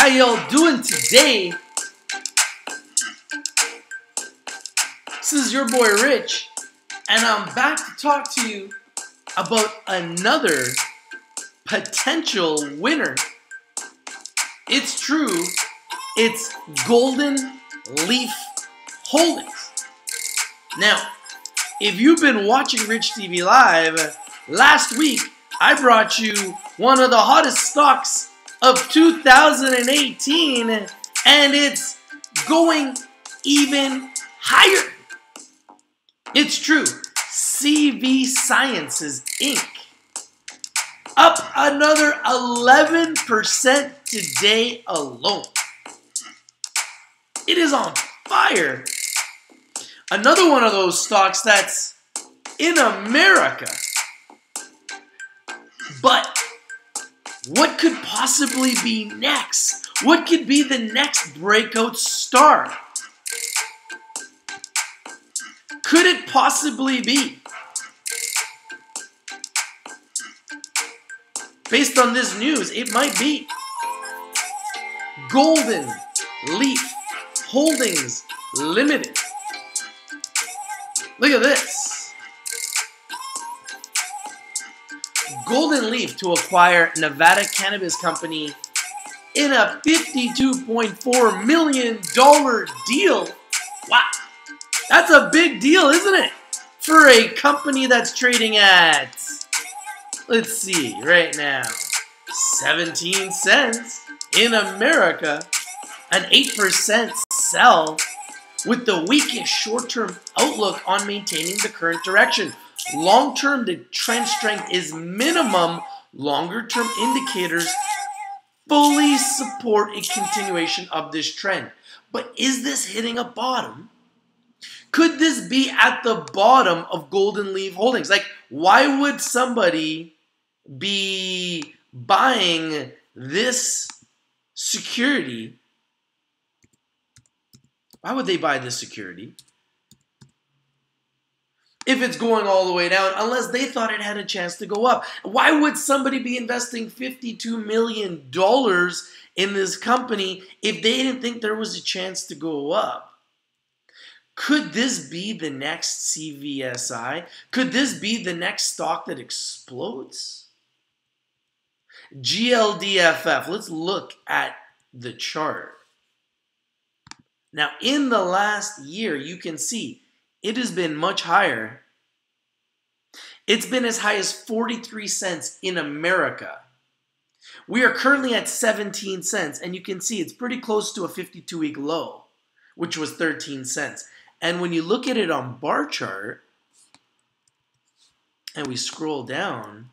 How y'all doing today? This is your boy Rich, and I'm back to talk to you about another potential winner. It's true, it's Golden Leaf Holdings. Now, if you've been watching Rich TV Live, last week I brought you one of the hottest stocks of 2018, and it's going even higher. It's true. CV Sciences Inc. up another 11% today alone. It is on fire. Another one of those stocks that's in America. But what could possibly be next? What could be the next breakout star? Could it possibly be? Based on this news, it might be Golden Leaf Holdings Ltd. Look at this. Golden Leaf to acquire Nevada Cannabis Company in a $52.4 million deal. Wow. That's a big deal, isn't it? For a company that's trading at, let's see, right now, 17 cents in America, an 8% sell with the weakest short-term outlook on maintaining the current direction. Long-term, the trend strength is minimum. Longer-term indicators fully support a continuation of this trend. But is this hitting a bottom? Could this be at the bottom of Golden Leaf Holdings? Like, why would somebody be buying this security? Why would they buy this security if it's going all the way down, unless they thought it had a chance to go up? Why would somebody be investing $52 million in this company if they didn't think there was a chance to go up? Could this be the next CVSI? Could this be the next stock that explodes? GLDFF, let's look at the chart. Now, in the last year, you can see it has been much higher. It's been as high as 43 cents in America. We are currently at 17 cents, and you can see it's pretty close to a 52-week low, which was 13 cents. And when you look at it on bar chart, and we scroll down,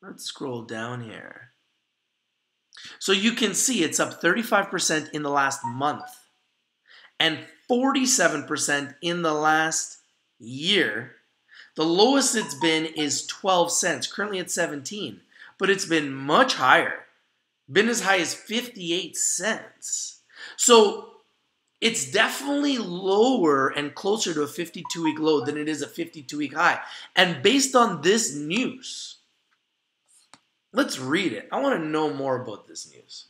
let's scroll down here. So you can see it's up 35% in the last month and 47% in the last year. The lowest it's been is 12 cents, currently at 17, but it's been much higher, been as high as 58 cents. So it's definitely lower and closer to a 52-week low than it is a 52-week high. And based on this news, let's read it. I want to know more about this news.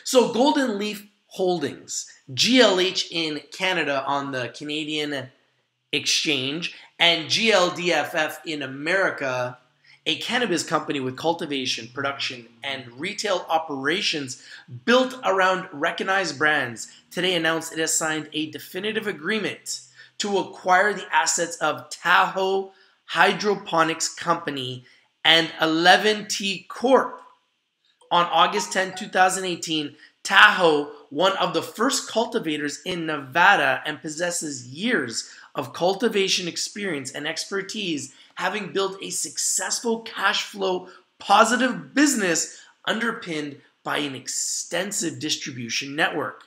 So Golden Leaf Holdings, GLH in Canada on the Canadian exchange, and GLDFF in America, a cannabis company with cultivation, production, and retail operations built around recognized brands, today announced it has signed a definitive agreement to acquire the assets of Tahoe Hydroponics Company and 11T Corp. On August 10, 2018, Tahoe, one of the first cultivators in Nevada and possesses years of cultivation experience and expertise, having built a successful cash flow positive business underpinned by an extensive distribution network.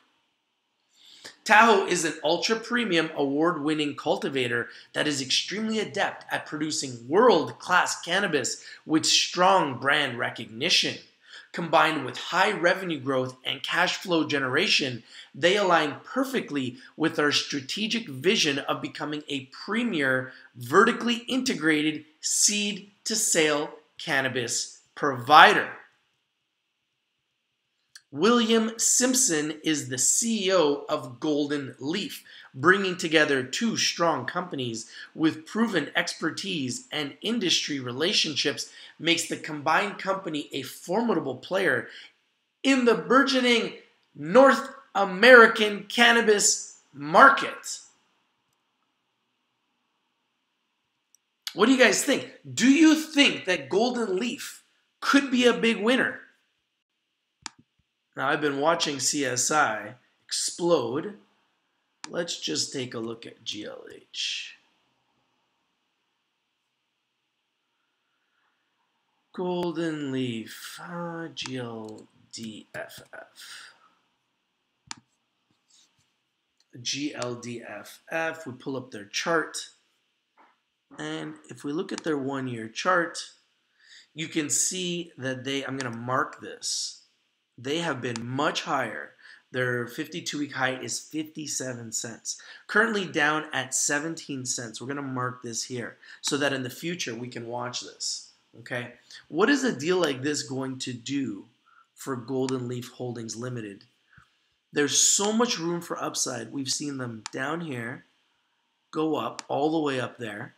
Tahoe is an ultra-premium award-winning cultivator that is extremely adept at producing world-class cannabis with strong brand recognition. Combined with high revenue growth and cash flow generation, they align perfectly with our strategic vision of becoming a premier, vertically integrated seed-to-sale cannabis provider. William Simpson is the CEO of Golden Leaf, bringing together two strong companies with proven expertise and industry relationships makes the combined company a formidable player in the burgeoning North American cannabis market. What do you guys think? Do you think that Golden Leaf could be a big winner? Now, I've been watching CSI explode. Let's just take a look at GLH. Golden Leaf, GLDFF. GLDFF, we pull up their chart. And if we look at their 1-year chart, you can see that I'm going to mark this. They have been much higher. Their 52-week high is 57 cents. Currently down at 17 cents. We're going to mark this here so that in the future we can watch this. Okay? What is a deal like this going to do for Golden Leaf Holdings Ltd? There's so much room for upside. We've seen them down here, go up all the way up there,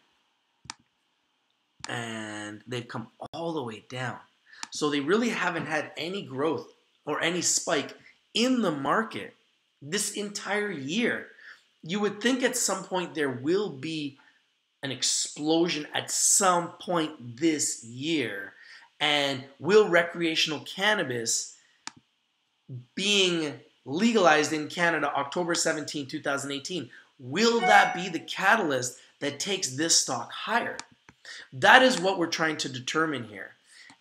and they've come all the way down. So they really haven't had any growth or any spike in the market this entire year. You would think at some point there will be an explosion at some point this year. And will recreational cannabis being legalized in Canada October 17, 2018, will that be the catalyst that takes this stock higher? That is what we're trying to determine here.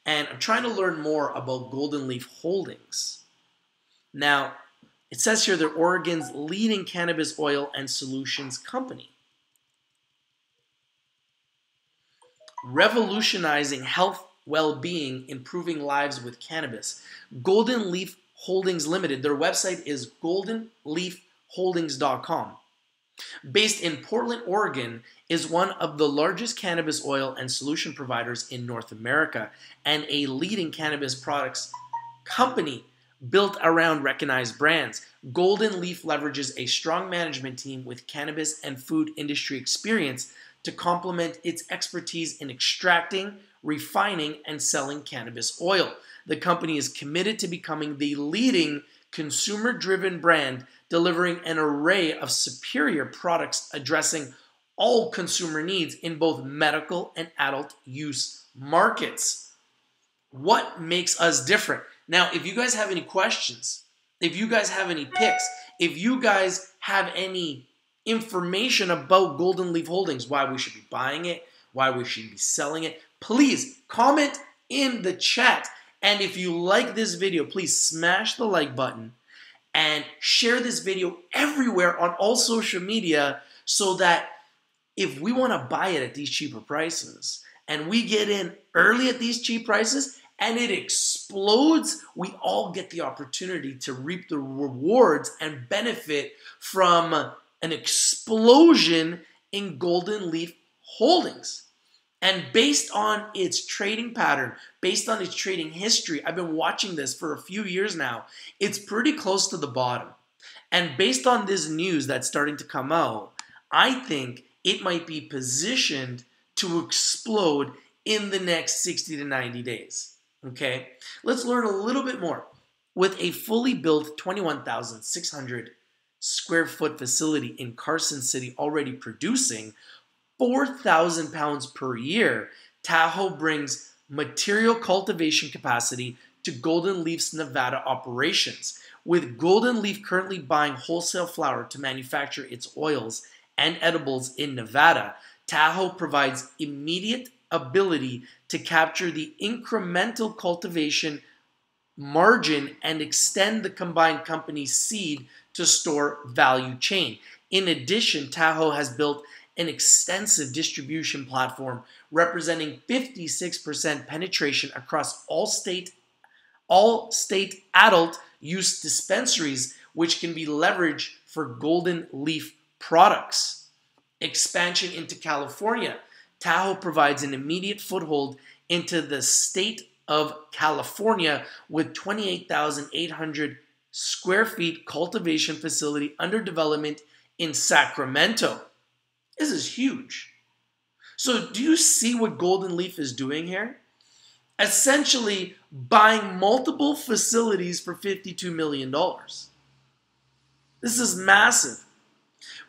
And I'm trying to learn more about Golden Leaf Holdings. Now, it says here they're Oregon's leading cannabis oil and solutions company. Revolutionizing health, well-being, improving lives with cannabis. Golden Leaf Holdings Ltd. Their website is goldenleafholdings.com. Based in Portland, Oregon, is one of the largest cannabis oil and solution providers in North America and a leading cannabis products company built around recognized brands. Golden Leaf leverages a strong management team with cannabis and food industry experience to complement its expertise in extracting, refining, and selling cannabis oil. The company is committed to becoming the leading consumer-driven brand, delivering an array of superior products addressing all consumer needs in both medical and adult use markets. What makes us different? Now, if you guys have any questions, if you guys have any picks, if you guys have any information about Golden Leaf Holdings, why we should be buying it, why we should be selling it, please comment in the chat. And if you like this video, please smash the like button and share this video everywhere on all social media so that if we want to buy it at these cheaper prices and we get in early at these cheap prices and it explodes, we all get the opportunity to reap the rewards and benefit from an explosion in Golden Leaf Holdings. And based on its trading pattern, based on its trading history, I've been watching this for a few years now, it's pretty close to the bottom. And based on this news that's starting to come out, I think it might be positioned to explode in the next 60 to 90 days. Okay, let's learn a little bit more. With a fully built 21,600 square foot facility in Carson City already producing 4,000 pounds per year, Tahoe brings material cultivation capacity to Golden Leaf's Nevada operations. With Golden Leaf currently buying wholesale flower to manufacture its oils and edibles in Nevada, Tahoe provides immediate ability to capture the incremental cultivation margin and extend the combined company's seed to store value chain. In addition, Tahoe has built an extensive distribution platform representing 56% penetration across all state adult use dispensaries, which can be leveraged for Golden Leaf products. Expansion into California. Tahoe provides an immediate foothold into the state of California with 28,800 square feet cultivation facility under development in Sacramento. This is huge. So do you see what Golden Leaf is doing here? Essentially buying multiple facilities for $52 million. This is massive.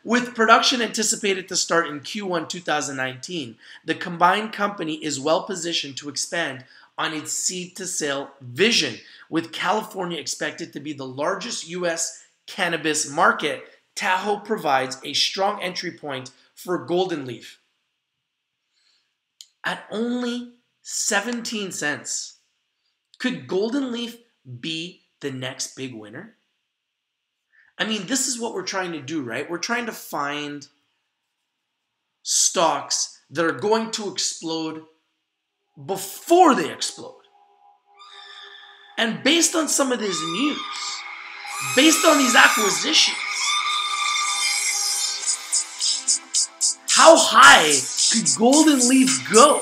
With production anticipated to start in Q1 2019, the combined company is well positioned to expand on its seed-to-sale vision, with California expected to be the largest U.S. cannabis market. Tahoe provides a strong entry point for Golden Leaf. At only 17 cents, could Golden Leaf be the next big winner? I mean, this is what we're trying to do, right? We're trying to find stocks that are going to explode before they explode. And based on some of this news, based on these acquisitions, how high could Golden Leaf go?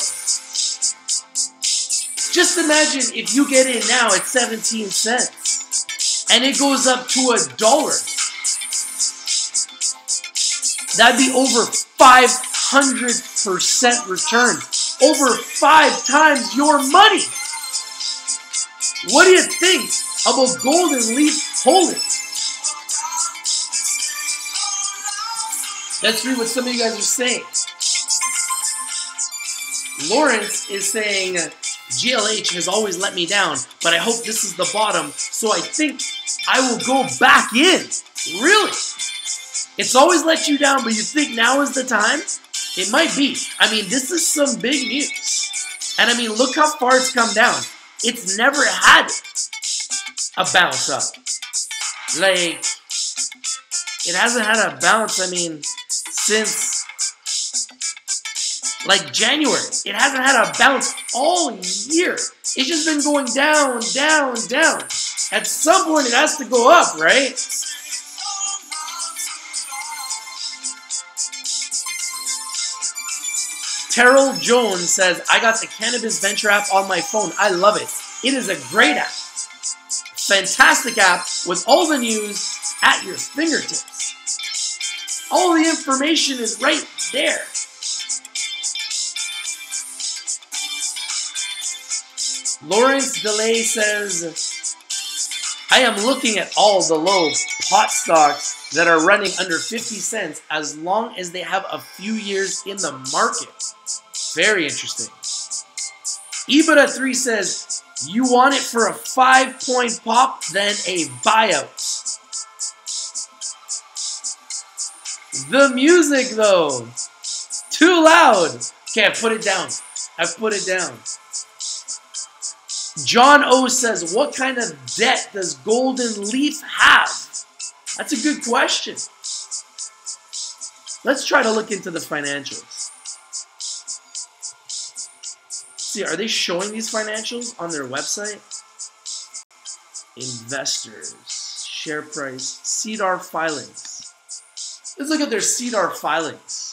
Just imagine if you get in now at 17 cents and it goes up to $1. That'd be over 500% return. Over 5 times your money. What do you think about Golden Leaf Holdings? Let's read what some of you guys are saying. Lawrence is saying, GLH has always let me down, but I hope this is the bottom, so I think I will go back in. Really? It's always let you down, but you think now is the time? It might be. I mean, this is some big news. And I mean, look how far it's come down. It's never had a bounce up. Like, it hasn't had a bounce, I mean, since, like, January. It hasn't had a bounce all year. It's just been going down, down, down. At some point, it has to go up, right? Terrell Jones says, I got the Cannabis Venture app on my phone. I love it. It is a great app. Fantastic app with all the news at your fingertips. All the information is right there. Lawrence DeLay says, I am looking at all the low pot stocks that are running under 50 cents as long as they have a few years in the market. Very interesting. EBITDA3 says, you want it for a 5-point pop, then a buyout. The music, though, too loud. Okay, I put it down. I've put it down. John O says, what kind of debt does Golden Leaf have? That's a good question. Let's try to look into the financials. See, are they showing these financials on their website? Investors, share price, CDR filings. Let's look at their CDR filings.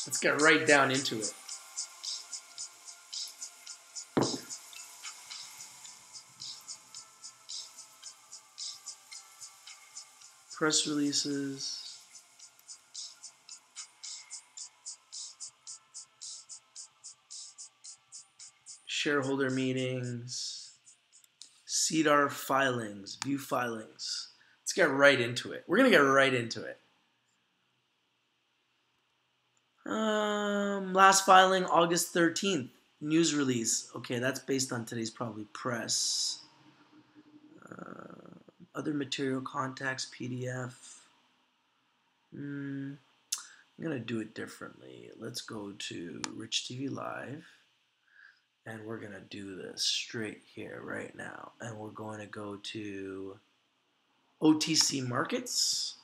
Let's get right down into it. Press releases. Shareholder meetings. CDR filings. View filings. Let's get right into it. We're going to get right into it. Last filing, August 13th. News release. Okay, that's based on today's probably press. Other material, contacts, PDF. I'm going to do it differently. Let's go to richtvlive. And we're going to do this straight here right now. And we're going to go to OTC markets.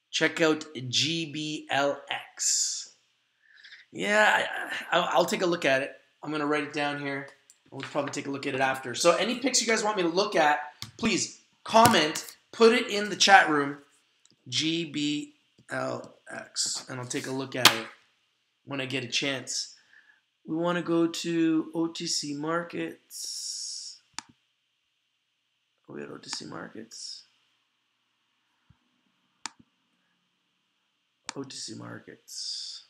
Check out GBLX. Yeah, I'll take a look at it. I'm going to write it down here. We'll probably take a look at it after. So any picks you guys want me to look at, please comment Put it in the chat room, GBLX, and I'll take a look at it when I get a chance. We want to go to OTC markets. Are we at OTC markets? OTC markets.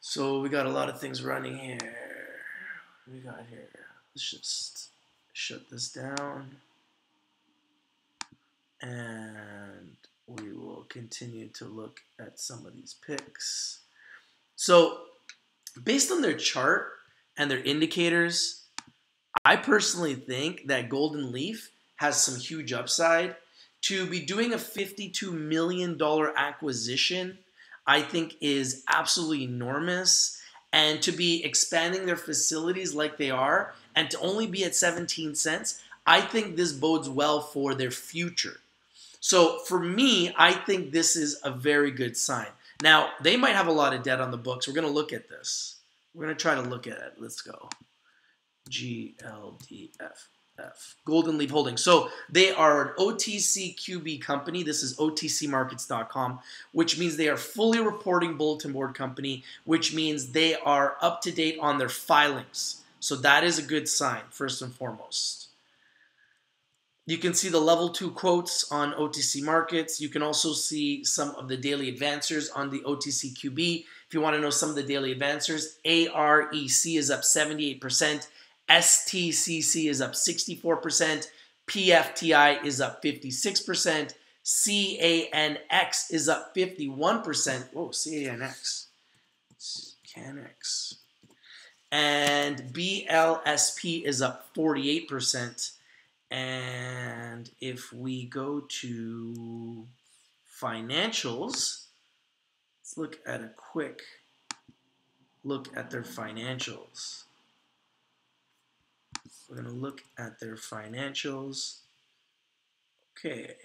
So we got a lot of things running here. What we got here? Let's just shut this down. And we will continue to look at some of these picks. So based on their chart and their indicators, I personally think that Golden Leaf has some huge upside. To be doing a $52 million acquisition, I think is absolutely enormous. And to be expanding their facilities like they are, and to only be at 17 cents, I think this bodes well for their future. So for me, I think this is a very good sign. Now, they might have a lot of debt on the books. We're going to look at this. We're going to try to look at it. Let's go. GLDFF, Golden Leaf Holdings. So they are an OTCQB company. This is OTCmarkets.com, which means they are fully reporting bulletin board company, which means they are up to date on their filings. So that is a good sign, first and foremost. You can see the level 2 quotes on OTC markets. You can also see some of the daily advancers on the OTCQB. If you want to know some of the daily advancers, AREC is up 78%, STCC is up 64%, PFTI is up 56%, CANX is up 51%. Whoa, CANX. CANX. And BLSP is up 48%. And if we go to financials, let's look at a quick look at their financials. We're going to look at their financials. Okay.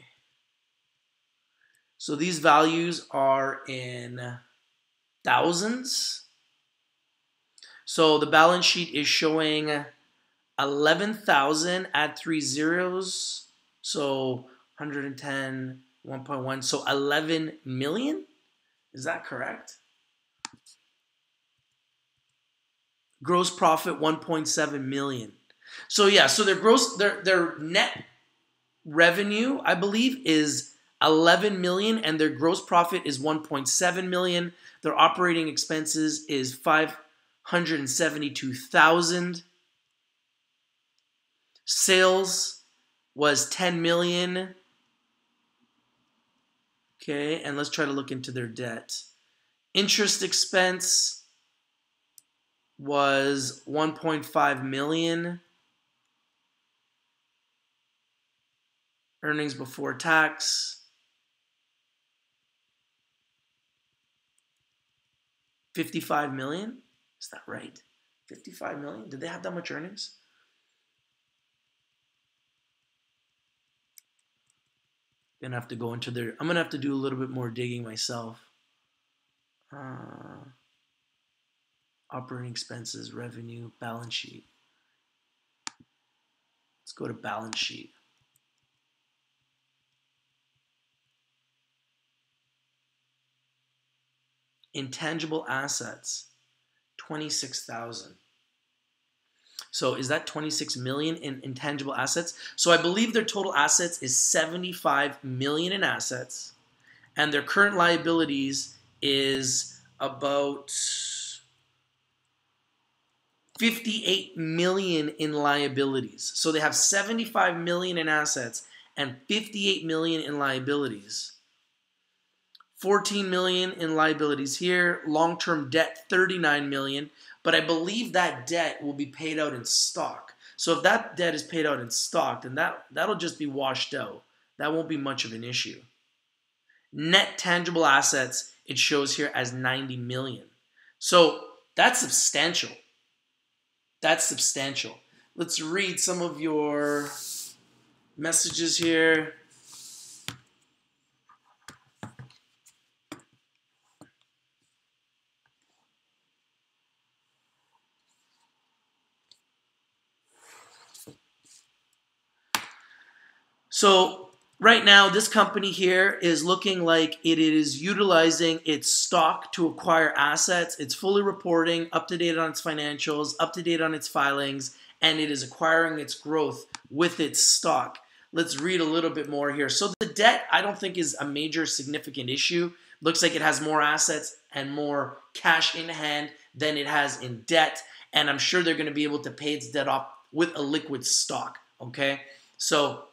So these values are in thousands. So the balance sheet is showing 11,000 add 3 zeros, so 110, 1.1, so 11 million? Is that correct? Gross profit 1.7 million. So yeah, so their net revenue, I believe, is 11 million and their gross profit is 1.7 million. Their operating expenses is 572,000. Sales was 10 million. Okay, and let's try to look into their debt. Interest expense was 1.5 million. Earnings before tax, 55 million. Is that right? 55 million? Did they have that much earnings? Gonna have to go into their. I'm gonna have to do a little bit more digging myself. Operating expenses, revenue, balance sheet. Let's go to balance sheet. Intangible assets, 26,000. So is that 26 million in intangible assets? So I believe their total assets is 75 million in assets, and their current liabilities is about 58 million in liabilities. So they have 75 million in assets and 58 million in liabilities. 14 million in liabilities here. Long-term debt, 39 million. But I believe that debt will be paid out in stock. So if that debt is paid out in stock, then that'll just be washed out. That won't be much of an issue. Net tangible assets, it shows here as 90 million. So that's substantial. That's substantial. Let's read some of your messages here. So right now, this company here is looking like it is utilizing its stock to acquire assets. It's fully reporting, up to date on its financials, up to date on its filings, and it is acquiring its growth with its stock. Let's read a little bit more here. So the debt, I don't think is a major significant issue. Looks like it has more assets and more cash in hand than it has in debt. And I'm sure they're going to be able to pay its debt off with a liquid stock. Okay, so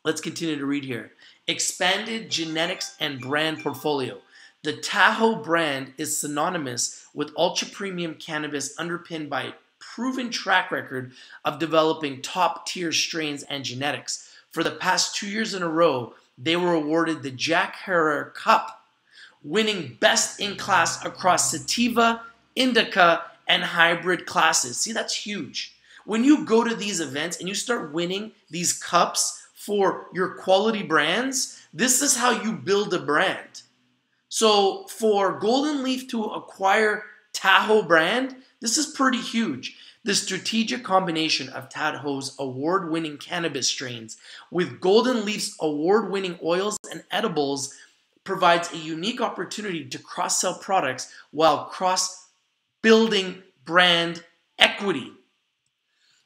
let's continue to read here. Expanded genetics and brand portfolio. The Tahoe brand is synonymous with ultra-premium cannabis underpinned by a proven track record of developing top-tier strains and genetics. For the past 2 years in a row, they were awarded the Jack Herer Cup, winning best in class across sativa, indica, and hybrid classes. See, that's huge. When you go to these events and you start winning these cups for your quality brands, this is how you build a brand. So for Golden Leaf to acquire Tahoe brand, this is pretty huge. The strategic combination of Tahoe's award-winning cannabis strains with Golden Leaf's award-winning oils and edibles provides a unique opportunity to cross-sell products while cross-building brand equity.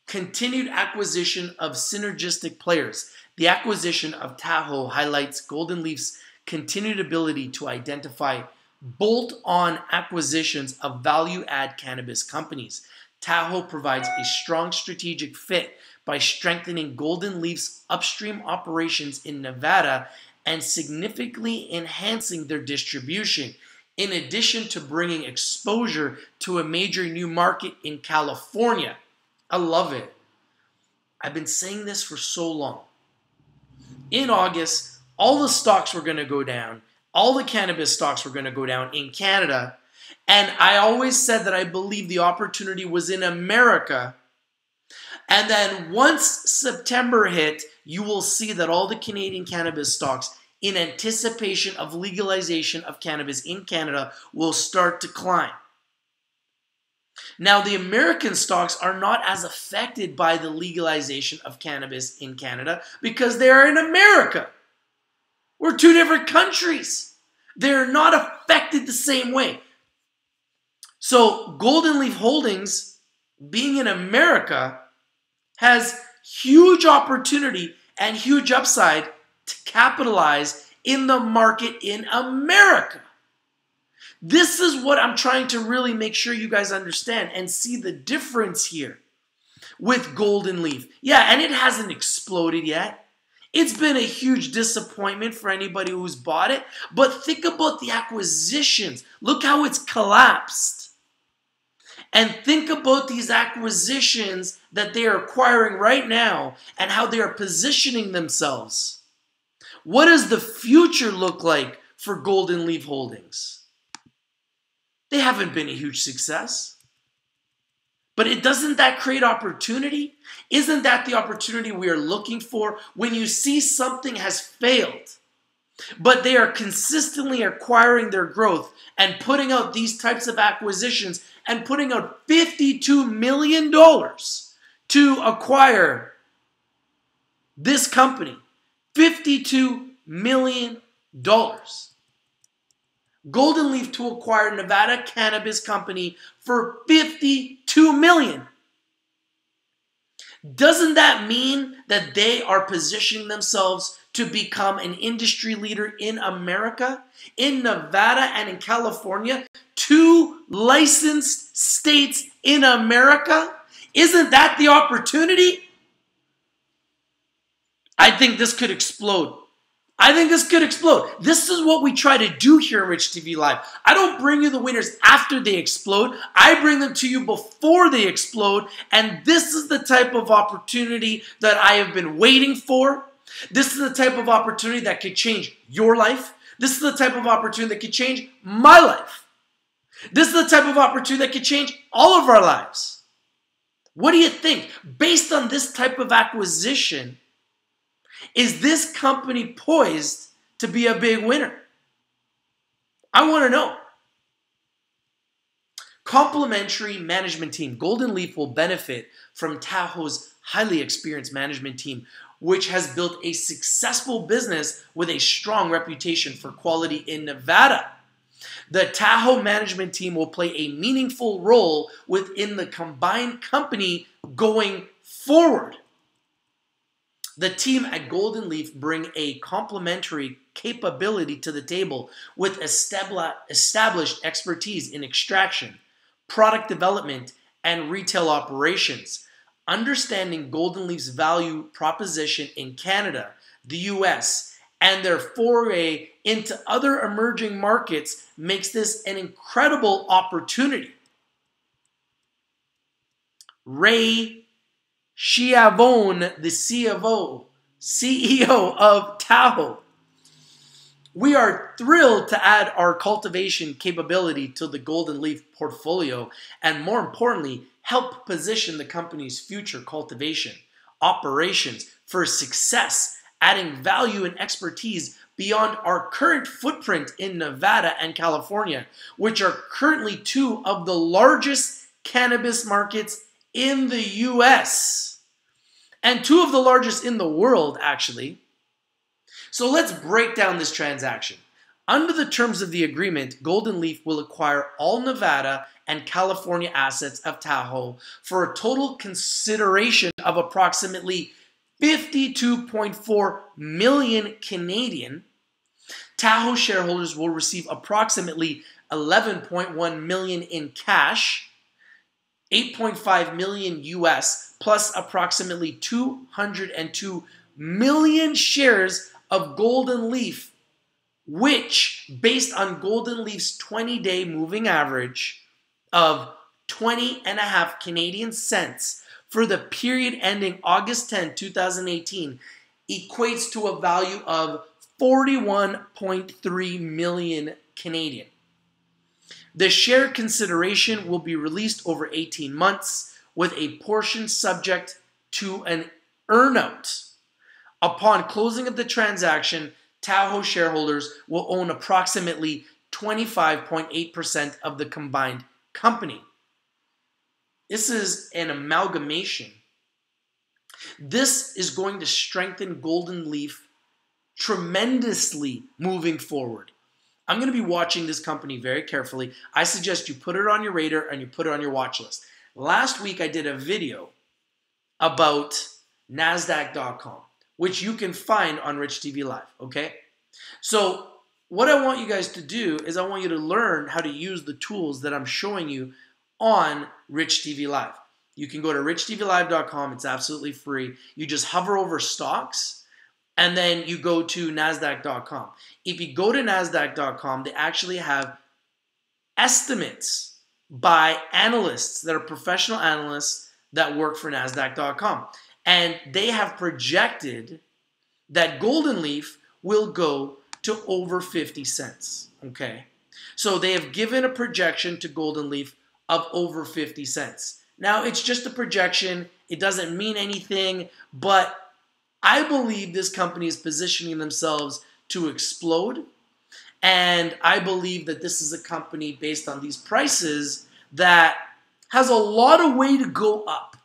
Continued acquisition of synergistic players. The acquisition of Tahoe highlights Golden Leaf's continued ability to identify bolt-on acquisitions of value-add cannabis companies. Tahoe provides a strong strategic fit by strengthening Golden Leaf's upstream operations in Nevada and significantly enhancing their distribution, in addition to bringing exposure to a major new market in California. I love it. I've been saying this for so long. In August, all the stocks were going to go down. All the cannabis stocks were going to go down in Canada. And I always said that I believe the opportunity was in America. And then once September hit, you will see that all the Canadian cannabis stocks, in anticipation of legalization of cannabis in Canada, will start to climb. Now, the American stocks are not as affected by the legalization of cannabis in Canada because they are in America. We're two different countries. They're not affected the same way. So Golden Leaf Holdings, being in America, has huge opportunity and huge upside to capitalize in the market in America. This is what I'm trying to really make sure you guys understand and see the difference here with Golden Leaf. Yeah, and it hasn't exploded yet. It's been a huge disappointment for anybody who's bought it. But think about the acquisitions. Look how it's collapsed. And think about these acquisitions that they are acquiring right now and how they are positioning themselves. What does the future look like for Golden Leaf Holdings? They haven't been a huge success. But doesn't that create opportunity? Isn't that the opportunity we are looking for when you see something has failed, but they are consistently acquiring their growth and putting out these types of acquisitions and putting out $52 million to acquire this company. $52 million. Golden Leaf to acquire Nevada Cannabis Company for $52 million. Doesn't that mean that they are positioning themselves to become an industry leader in America, in Nevada and in California, two licensed states in America? Isn't that the opportunity? I think this could explode. I think this could explode. This is what we try to do here at Rich TV Live. I don't bring you the winners after they explode. I bring them to you before they explode. And this is the type of opportunity that I have been waiting for. This is the type of opportunity that could change your life. This is the type of opportunity that could change my life. This is the type of opportunity that could change all of our lives. What do you think? Based on this type of acquisition, is this company poised to be a big winner? I want to know. Complementary management team. Golden Leaf will benefit from Tahoe's highly experienced management team, which has built a successful business with a strong reputation for quality in Nevada. The Tahoe management team will play a meaningful role within the combined company going forward. The team at Golden Leaf bring a complementary capability to the table with established expertise in extraction, product development, and retail operations. Understanding Golden Leaf's value proposition in Canada, the US, and their foray into other emerging markets makes this an incredible opportunity. Ray Schiavone, the CEO of Tahoe. We are thrilled to add our cultivation capability to the Golden Leaf portfolio and, more importantly, help position the company's future cultivation operations for success, adding value and expertise beyond our current footprint in Nevada and California, which are currently two of the largest cannabis markets in the US and two of the largest in the world, actually. So let's break down this transaction. Under the terms of the agreement, Golden Leaf will acquire all Nevada and California assets of Tahoe for a total consideration of approximately 52.4 million Canadian. Tahoe shareholders will receive approximately 11.1 million in cash, 8.5 million US, plus approximately 202 million shares of Golden Leaf, which, based on Golden Leaf's 20-day moving average of 20.5 Canadian cents for the period ending August 10, 2018, equates to a value of 41.3 million Canadian. The share consideration will be released over 18 months, with a portion subject to an earnout. Upon closing of the transaction, Tahoe shareholders will own approximately 25.8% of the combined company. This is an amalgamation. This is going to strengthen Golden Leaf tremendously moving forward. I'm going to be watching this company very carefully. I suggest you put it on your radar and you put it on your watch list. Last week I did a video about NASDAQ.com, which you can find on Rich TV Live, okay? So what I want you guys to do is I want you to learn how to use the tools that I'm showing you on Rich TV Live. You can go to richtvlive.com. It's absolutely free. You just hover over stocks, and then you go to NASDAQ.com. If you go to NASDAQ.com, they actually have estimates by analysts that are professional analysts that work for NASDAQ.com. And they have projected that Golden Leaf will go to over 50 cents, okay? So they have given a projection to Golden Leaf of over 50 cents. Now, it's just a projection. It doesn't mean anything, but I believe this company is positioning themselves to explode. And I believe that this is a company based on these prices that has a lot of way to go up.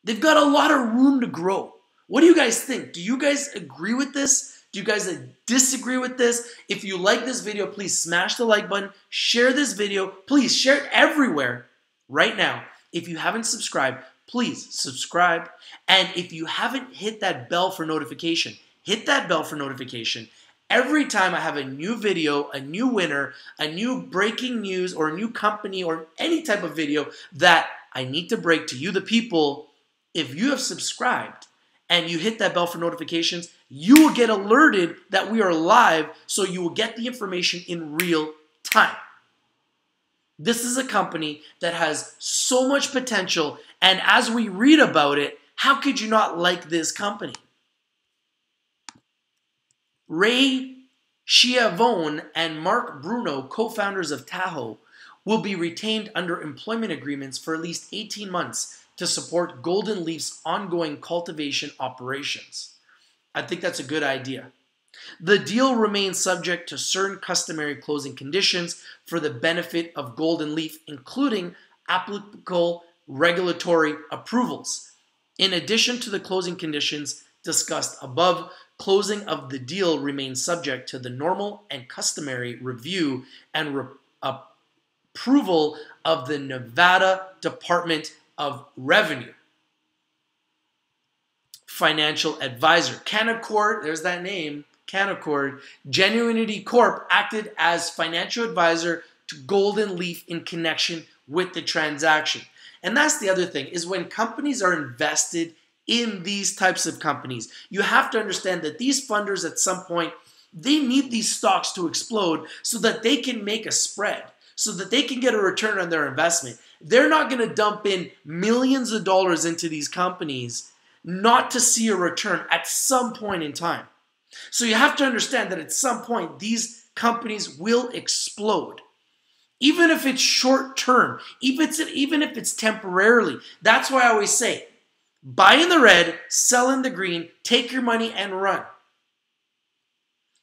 They've got a lot of room to grow. What do you guys think? Do you guys agree with this? Do you guys disagree with this? If you like this video, please smash the like button. Share this video. Please share it everywhere right now. If you haven't subscribed, please subscribe. And if you haven't hit that bell for notification, hit that bell for notification. Every time I have a new video, a new winner, a new breaking news, or a new company, or any type of video that I need to break to you, the people, if you have subscribed and you hit that bell for notifications, you will get alerted that we are live, so you will get the information in real time. This is a company that has so much potential, and as we read about it, how could you not like this company? Ray Schiavone and Mark Bruno, co-founders of Tahoe, will be retained under employment agreements for at least 18 months to support Golden Leaf's ongoing cultivation operations. I think that's a good idea. The deal remains subject to certain customary closing conditions for the benefit of Golden Leaf, including applicable regulatory approvals. In addition to the closing conditions discussed above, closing of the deal remains subject to the normal and customary review and approval of the Nevada Department of Revenue. Financial advisor. Canaccord, there's that name, Canaccord. Genuinity Corp acted as financial advisor to Golden Leaf in connection with the transaction. And that's the other thing, is when companies are invested in these types of companies, you have to understand that these funders at some point, they need these stocks to explode so that they can make a spread, so that they can get a return on their investment. They're not going to dump in millions of dollars into these companies not to see a return at some point in time. So you have to understand that at some point, these companies will explode. Even if it's short term, even if it's temporarily. That's why I always say, buy in the red, sell in the green, take your money and run.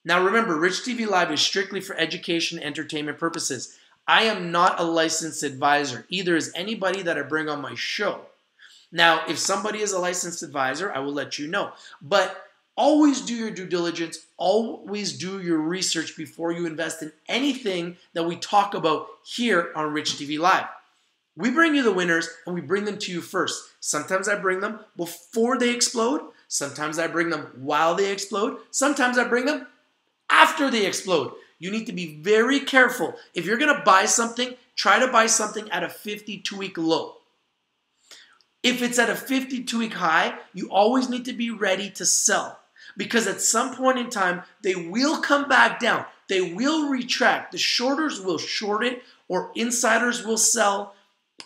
Now remember, Rich TV Live is strictly for education and entertainment purposes. I am not a licensed advisor. Either is anybody that I bring on my show. Now, if somebody is a licensed advisor, I will let you know. But always do your due diligence. Always do your research before you invest in anything that we talk about here on Rich TV Live. We bring you the winners and we bring them to you first. Sometimes I bring them before they explode. Sometimes I bring them while they explode. Sometimes I bring them after they explode. You need to be very careful. If you're going to buy something, try to buy something at a 52-week low. If it's at a 52-week high, you always need to be ready to sell. Because at some point in time, they will come back down. They will retract. The shorters will short it, or insiders will sell,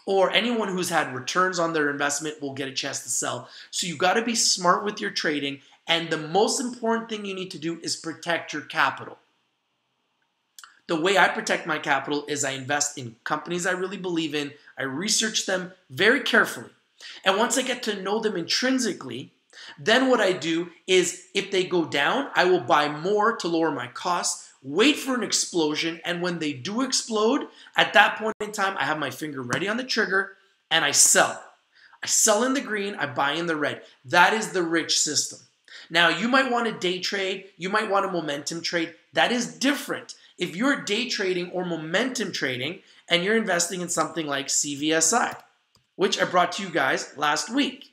or anyone who's had returns on their investment will get a chance to sell. So you got to be smart with your trading. And the most important thing you need to do is protect your capital. The way I protect my capital is I invest in companies I really believe in. I research them very carefully. And once I get to know them intrinsically, then what I do is if they go down, I will buy more to lower my costs, wait for an explosion, and when they do explode, at that point in time, I have my finger ready on the trigger and I sell. I sell in the green, I buy in the red. That is the rich system. Now, you might want a day trade, you might want a momentum trade. That is different. If you're day trading or momentum trading and you're investing in something like CVSI, which I brought to you guys last week.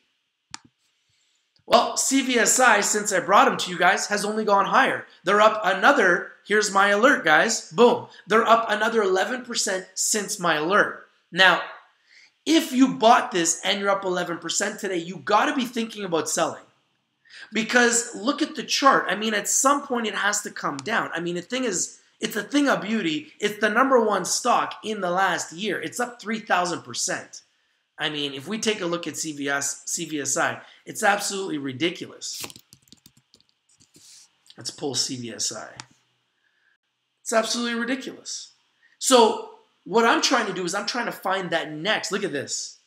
Well, CVSI, since I brought them to you guys, has only gone higher. They're up another, here's my alert, guys. Boom. They're up another 11% since my alert. Now, if you bought this and you're up 11% today, you got to be thinking about selling. Because look at the chart. I mean, at some point it has to come down. I mean, it's a thing of beauty. It's the #1 stock in the last year. It's up 3,000%. I mean, if we take a look at CVSI, it's absolutely ridiculous. Let's pull CVSI. It's absolutely ridiculous. So what I'm trying to do is I'm trying to find that next. Look at this.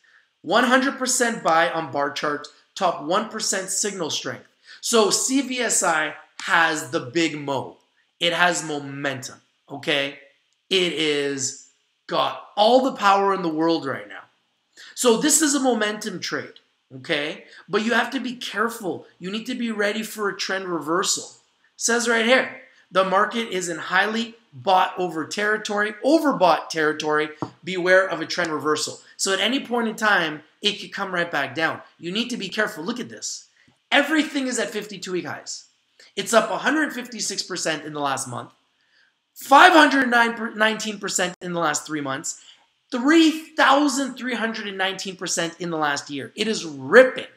100% buy on bar chart, top 1% signal strength. So CVSI has the big mo. It has momentum, okay? It is got all the power in the world right now. So this is a momentum trade, okay? But you have to be careful. You need to be ready for a trend reversal. It says right here, the market is in highly overbought territory. Beware of a trend reversal. So at any point in time, it could come right back down. You need to be careful. Look at this. Everything is at 52-week highs. It's up 156% in the last month, 519% in the last 3 months, 3,319% in the last year. It is ripping.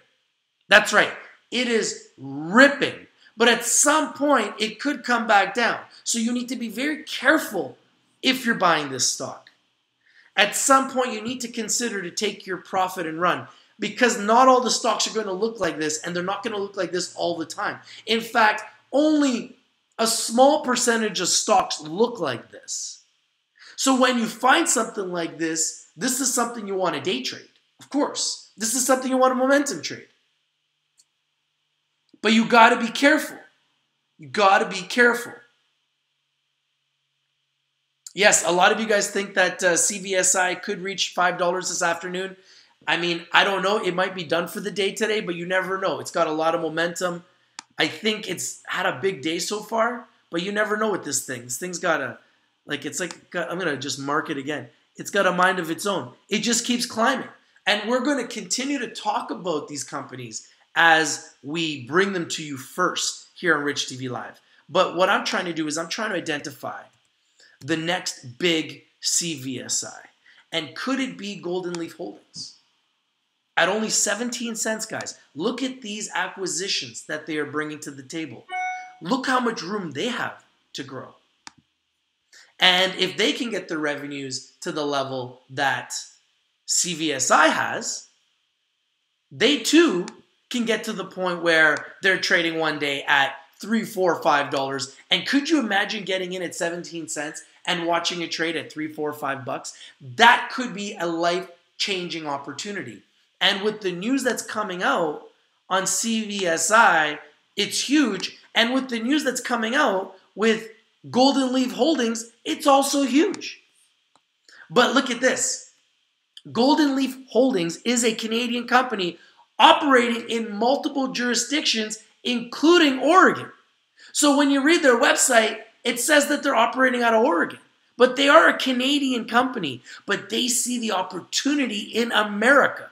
That's right. It is ripping. But at some point, it could come back down. So you need to be very careful if you're buying this stock. At some point, you need to consider to take your profit and run, because not all the stocks are going to look like this, and they're not going to look like this all the time. In fact, only a small percentage of stocks look like this. So when you find something like this, this is something you want to day trade. Of course, this is something you want to momentum trade. But you got to be careful. You got to be careful. Yes, a lot of you guys think that CVSI could reach $5 this afternoon. I mean, I don't know. It might be done for the day today, but you never know. It's got a lot of momentum. I think it's had a big day so far, but you never know with this thing. This thing's got a, like, it's like, I'm going to just mark it again. It's got a mind of its own. It just keeps climbing. And we're going to continue to talk about these companies as we bring them to you first here on Rich TV Live. But what I'm trying to do is I'm trying to identify the next big CVSI. And could it be Golden Leaf Holdings? At only 17 cents, guys. Look at these acquisitions that they are bringing to the table. Look how much room they have to grow. And if they can get their revenues to the level that CVSI has, they too can get to the point where they're trading one day at $3, $4, $5. And could you imagine getting in at 17 cents and watching it trade at $3, $4, $5? That could be a life-changing opportunity. And with the news that's coming out on CVSI, it's huge. And with the news that's coming out with Golden Leaf Holdings, it's also huge. But look at this. Golden Leaf Holdings is a Canadian company operating in multiple jurisdictions, including Oregon. So when you read their website, it says that they're operating out of Oregon. But they are a Canadian company, but they see the opportunity in America.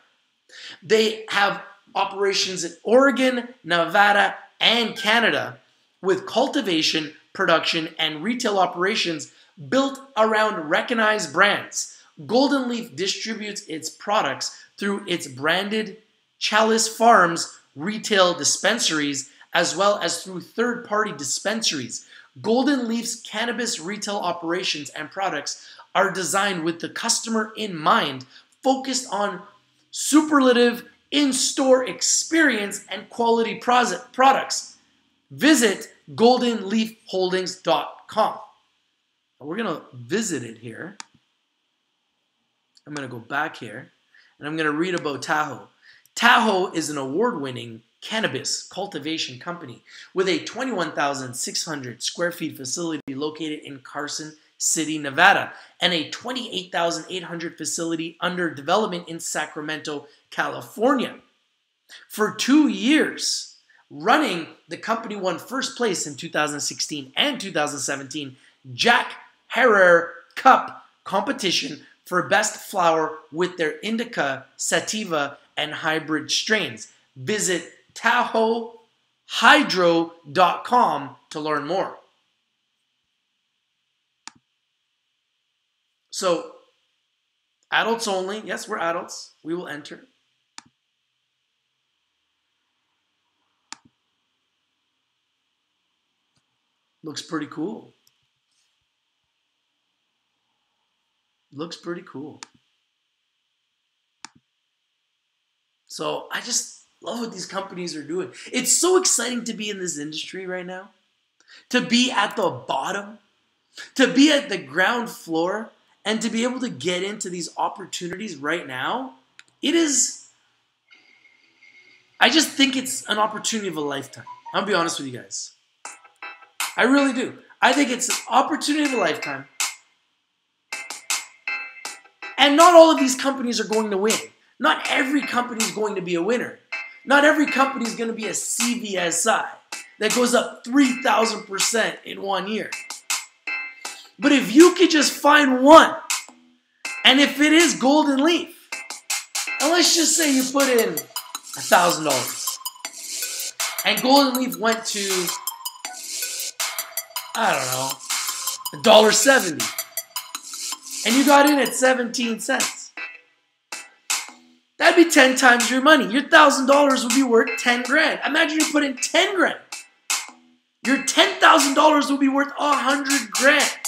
They have operations in Oregon, Nevada, and Canada with cultivation, production, and retail operations built around recognized brands. Golden Leaf distributes its products through its branded Chalice Farms retail dispensaries as well as through third-party dispensaries. Golden Leaf's cannabis retail operations and products are designed with the customer in mind, focused on superlative in-store experience and quality products. Visit goldenleafholdings.com. We're going to visit it here. I'm going to go back here and I'm going to read about Tahoe. Tahoe is an award-winning cannabis cultivation company with a 21,600 square feet facility located in Carson City, Nevada, and a 28,800 facility under development in Sacramento, California. For 2 years running, the company won first place in 2016 and 2017 Jack Herer Cup competition for best flower with their indica, sativa, and hybrid strains. Visit TahoeHydro.com to learn more. So, adults only. Yes, we're adults. We will enter. Looks pretty cool. Looks pretty cool. So, I just love what these companies are doing. It's so exciting to be in this industry right now. To be at the bottom. To be at the ground floor. And to be able to get into these opportunities right now, it is, I just think it's an opportunity of a lifetime. I'll be honest with you guys. I really do. I think it's an opportunity of a lifetime. And not all of these companies are going to win. Not every company is going to be a winner. Not every company is going to be a CVSI that goes up 3,000% in 1 year. But if you could just find one, and if it is Golden Leaf, and let's just say you put in $1,000, and Golden Leaf went to, I don't know, $1.70, and you got in at 17 cents, that'd be 10 times your money. Your $1,000 would be worth 10 grand. Imagine you put in 10 grand. Your $10,000 would be worth 100 grand.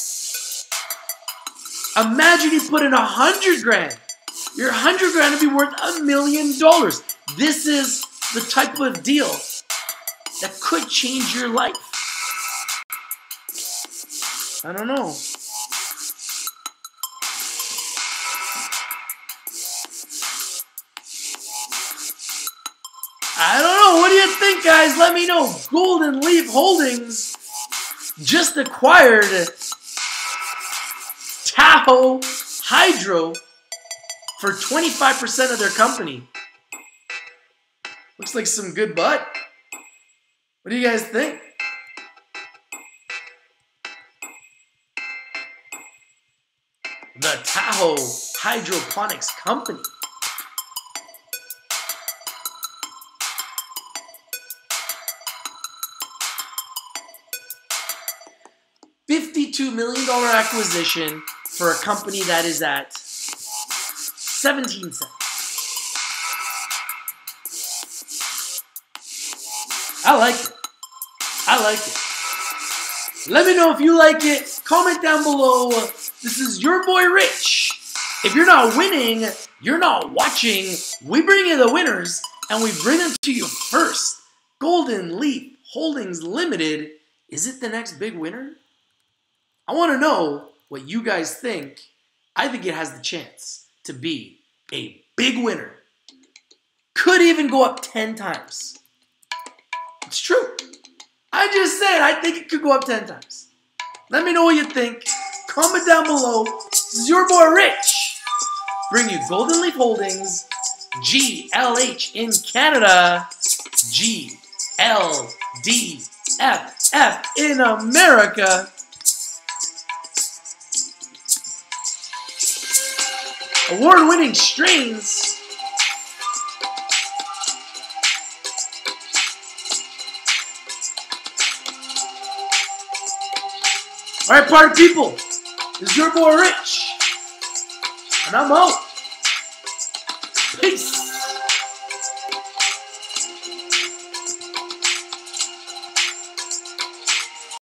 Imagine you put in 100 grand. Your 100 grand would be worth $1 million. This is the type of deal that could change your life. I don't know. I don't know. What do you think, guys? Let me know. Golden Leaf Holdings. just acquired Tahoe Hydro for 25% of their company. Looks like some good butt. What do you guys think? The Tahoe Hydroponics Company. $52 million acquisition for a company that is at 17 cents. I like it. I like it. Let me know if you like it. Comment down below. This is your boy Rich. If you're not winning, you're not watching. We bring you the winners, and we bring them to you first. Golden Leaf Holdings Ltd. Is it the next big winner? I want to know what you guys think. I think it has the chance to be a big winner. Could even go up 10 times. It's true. I just said I think it could go up 10 times. Let me know what you think. Comment down below. This is your boy Rich. Bring you Golden Leaf Holdings, GLH in Canada, GLDFF in America. Award-winning strains. All right, party people, this is your boy Rich, and I'm out. Peace.